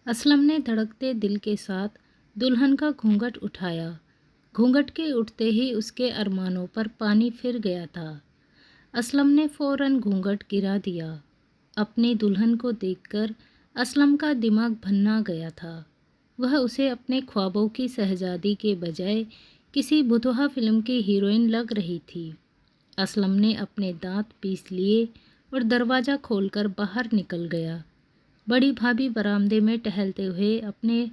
असलम ने धड़कते दिल के साथ दुल्हन का घूंघट उठाया। घूंघट के उठते ही उसके अरमानों पर पानी फिर गया था। असलम ने फ़ौरन घूंघट गिरा दिया। अपनी दुल्हन को देखकर असलम का दिमाग भन्ना गया था। वह उसे अपने ख्वाबों की शहजादी के बजाय किसी भुतहा फिल्म की हीरोइन लग रही थी। असलम ने अपने दांत पीस लिए और दरवाज़ा खोलकर बाहर निकल गया। बड़ी भाभी बरामदे में टहलते हुए अपने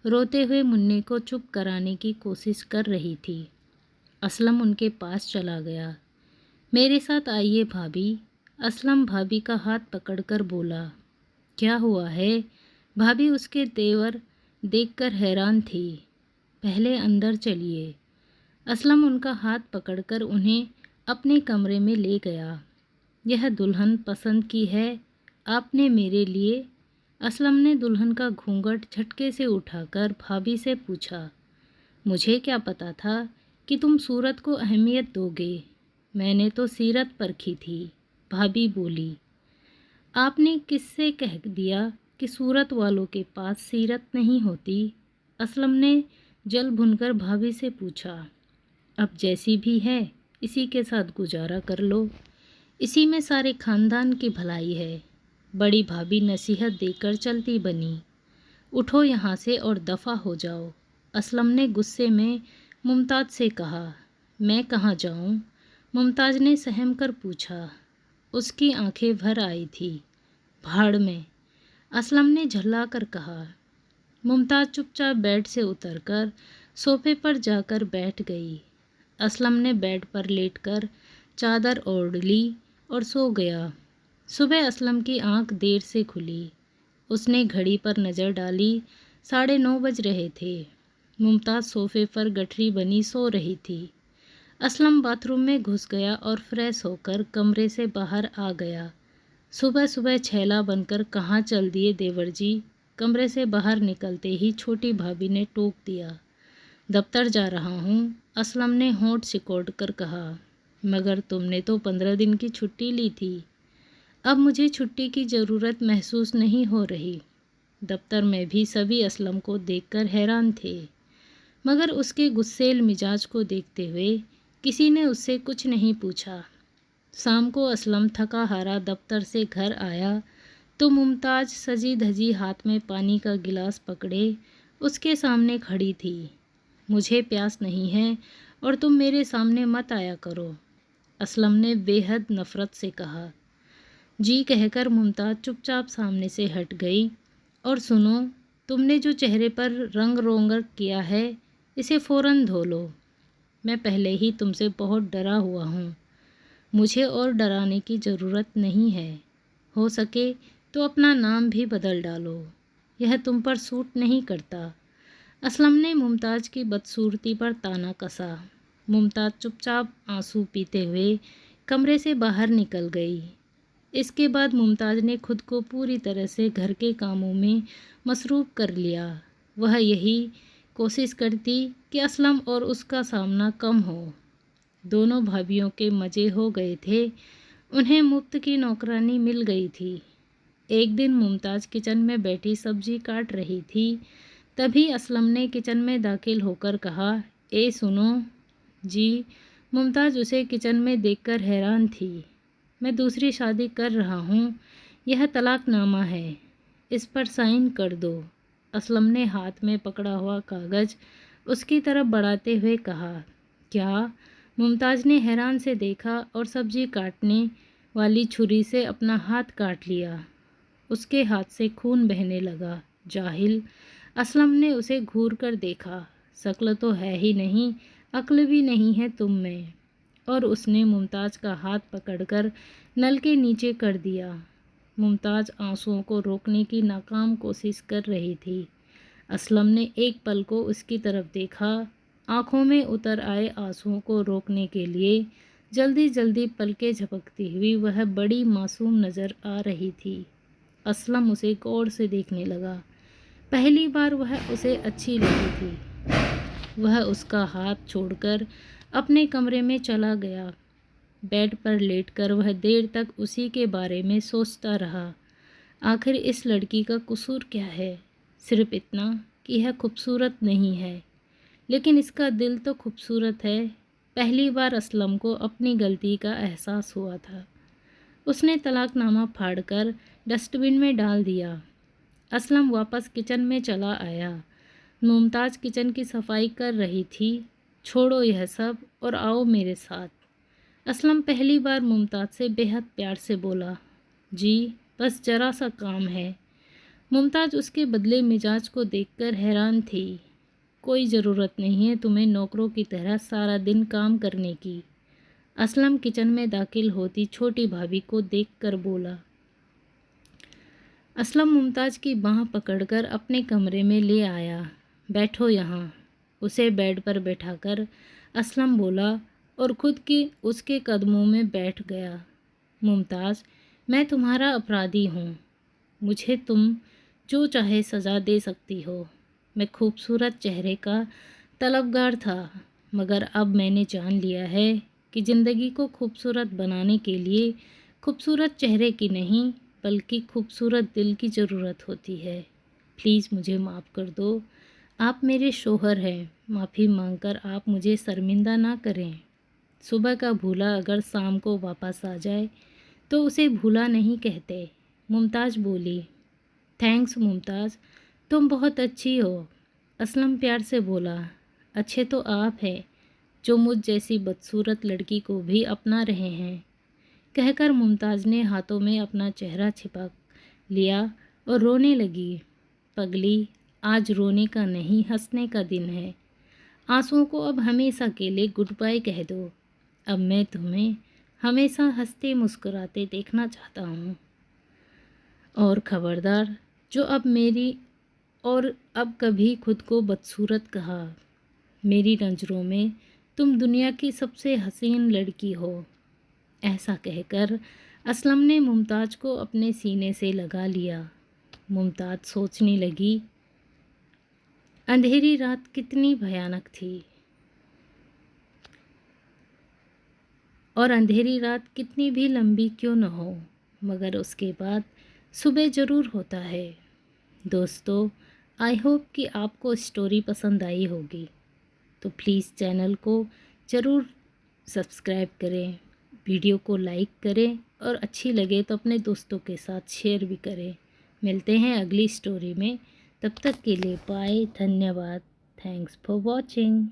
रोते हुए मुन्ने को चुप कराने की कोशिश कर रही थी। असलम उनके पास चला गया। मेरे साथ आइए भाभी। असलम भाभी का हाथ पकड़कर बोला। क्या हुआ है? भाभी उसके तेवर देखकर हैरान थी। पहले अंदर चलिए। असलम उनका हाथ पकड़कर उन्हें अपने कमरे में ले गया। यह दुल्हन पसंद की है आपने मेरे लिए? असलम ने दुल्हन का घूंघट झटके से उठाकर भाभी से पूछा। मुझे क्या पता था कि तुम सूरत को अहमियत दोगे। मैंने तो सीरत परखी थी, भाभी बोली। आपने किससे कह दिया कि सूरत वालों के पास सीरत नहीं होती? असलम ने जल भुनकर भाभी से पूछा। अब जैसी भी है इसी के साथ गुजारा कर लो, इसी में सारे खानदान की भलाई है। बड़ी भाभी नसीहत देकर चलती बनी। उठो यहाँ से और दफ़ा हो जाओ। असलम ने गुस्से में मुमताज़ से कहा। मैं कहाँ जाऊँ? मुमताज़ ने सहम कर पूछा। उसकी आंखें भर आई थी। भाड़ में, असलम ने झल्ला कर कहा। मुमताज़ चुपचाप बेड से उतरकर सोफे पर जाकर बैठ गई। असलम ने बेड पर लेटकर चादर ओढ़ ली और सो गया। सुबह असलम की आंख देर से खुली। उसने घड़ी पर नज़र डाली। 9:30 बज रहे थे। मुमताज़ सोफे पर गठरी बनी सो रही थी। असलम बाथरूम में घुस गया और फ्रेश होकर कमरे से बाहर आ गया। सुबह सुबह छैला बनकर कहाँ चल दिए देवर जी? कमरे से बाहर निकलते ही छोटी भाभी ने टोक दिया। दफ्तर जा रहा हूँ, असलम ने होंठ सिकोड़ कर कहा। मगर तुमने तो 15 दिन की छुट्टी ली थी। अब मुझे छुट्टी की ज़रूरत महसूस नहीं हो रही। दफ्तर में भी सभी असलम को देखकर हैरान थे, मगर उसके गुस्सेल मिजाज को देखते हुए किसी ने उससे कुछ नहीं पूछा। शाम को असलम थका हारा दफ्तर से घर आया तो मुमताज़ सजी धजी हाथ में पानी का गिलास पकड़े उसके सामने खड़ी थी। मुझे प्यास नहीं है और तुम मेरे सामने मत आया करो, असलम ने बेहद नफ़रत से कहा। जी कहकर मुमताज़ चुपचाप सामने से हट गई। और सुनो, तुमने जो चेहरे पर रंग रोगन किया है इसे फ़ौरन धो लो। मैं पहले ही तुमसे बहुत डरा हुआ हूँ। मुझे और डराने की ज़रूरत नहीं है। हो सके तो अपना नाम भी बदल डालो, यह तुम पर सूट नहीं करता। असलम ने मुमताज़ की बदसूरती पर ताना कसा। मुमताज़ चुपचाप आंसू पीते हुए कमरे से बाहर निकल गई। इसके बाद मुमताज़ ने खुद को पूरी तरह से घर के कामों में मसरूफ़ कर लिया। वह यही कोशिश करती कि असलम और उसका सामना कम हो। दोनों भाभियों के मज़े हो गए थे। उन्हें मुफ्त की नौकरानी मिल गई थी। एक दिन मुमताज़ किचन में बैठी सब्ज़ी काट रही थी। तभी असलम ने किचन में दाखिल होकर कहा, ए सुनो। जी। मुमताज़ उसे किचन में देखकर हैरान थी। मैं दूसरी शादी कर रहा हूँ। यह तलाकनामा है, इस पर साइन कर दो। असलम ने हाथ में पकड़ा हुआ कागज़ उसकी तरफ बढ़ाते हुए कहा। क्या? मुमताज़ ने हैरान से देखा और सब्ज़ी काटने वाली छुरी से अपना हाथ काट लिया। उसके हाथ से खून बहने लगा। जाहिल, असलम ने उसे घूर कर देखा। शक्ल तो है ही नहीं, अक्ल भी नहीं है तुम में। और उसने मुमताज़ का हाथ पकड़कर नल के नीचे कर दिया। मुमताज़ आंसुओं को रोकने की नाकाम कोशिश कर रही थी। असलम ने एक पल को उसकी तरफ देखा। आंखों में उतर आए आंसुओं को रोकने के लिए जल्दी जल्दी पलकें झपकती हुई वह बड़ी मासूम नज़र आ रही थी। असलम उसे गौर से देखने लगा। पहली बार वह उसे अच्छी लगी थी। वह उसका हाथ छोड़कर अपने कमरे में चला गया। बेड पर लेटकर वह देर तक उसी के बारे में सोचता रहा। आखिर इस लड़की का कसूर क्या है? सिर्फ इतना कि यह खूबसूरत नहीं है, लेकिन इसका दिल तो खूबसूरत है। पहली बार असलम को अपनी गलती का एहसास हुआ था। उसने तलाकनामा फाड़कर डस्टबिन में डाल दिया। असलम वापस किचन में चला आया। मुमताज़ किचन की सफाई कर रही थी। छोड़ो यह सब और आओ मेरे साथ। असलम पहली बार मुमताज़ से बेहद प्यार से बोला, जी बस ज़रा सा काम है। मुमताज़ उसके बदले मिजाज को देखकर हैरान थी। कोई ज़रूरत नहीं है तुम्हें नौकरों की तरह सारा दिन काम करने की। असलम किचन में दाखिल होती छोटी भाभी को देखकर बोला। असलम मुमताज़ की बाँह पकड़कर अपने कमरे में ले आया। बैठो यहाँ। उसे बेड पर बैठाकर असलम बोला और ख़ुद की उसके कदमों में बैठ गया। मुमताज़, मैं तुम्हारा अपराधी हूँ। मुझे तुम जो चाहे सज़ा दे सकती हो। मैं खूबसूरत चेहरे का तलबगार था, मगर अब मैंने जान लिया है कि ज़िंदगी को खूबसूरत बनाने के लिए खूबसूरत चेहरे की नहीं बल्कि खूबसूरत दिल की ज़रूरत होती है। प्लीज़ मुझे माफ़ कर दो। आप मेरे शौहर हैं। माफ़ी मांगकर आप मुझे शर्मिंदा ना करें। सुबह का भूला अगर शाम को वापस आ जाए तो उसे भूला नहीं कहते। मुमताज़ बोली। थैंक्स मुमताज़, तुम बहुत अच्छी हो। असलम प्यार से बोला। अच्छे तो आप हैं जो मुझ जैसी बदसूरत लड़की को भी अपना रहे हैं। कहकर मुमताज़ ने हाथों में अपना चेहरा छिपा लिया और रोने लगी। पगली, आज रोने का नहीं हंसने का दिन है। आंसुओं को अब हमेशा के लिए गुड बाय कह दो। अब मैं तुम्हें हमेशा हंसते मुस्कुराते देखना चाहता हूँ। और ख़बरदार, जो अब कभी खुद को बदसूरत कहा। मेरी नज़रों में तुम दुनिया की सबसे हसीन लड़की हो। ऐसा कहकर असलम ने मुमताज़ को अपने सीने से लगा लिया। मुमताज़ सोचने लगी, अंधेरी रात कितनी भयानक थी और अंधेरी रात कितनी भी लंबी क्यों न हो, मगर उसके बाद सुबह ज़रूर होता है। दोस्तों, आई होप कि आपको स्टोरी पसंद आई होगी, तो प्लीज़ चैनल को ज़रूर सब्सक्राइब करें, वीडियो को लाइक करें और अच्छी लगे तो अपने दोस्तों के साथ शेयर भी करें। मिलते हैं अगली स्टोरी में, तब तक के लिए बाय। धन्यवाद। Thanks for watching.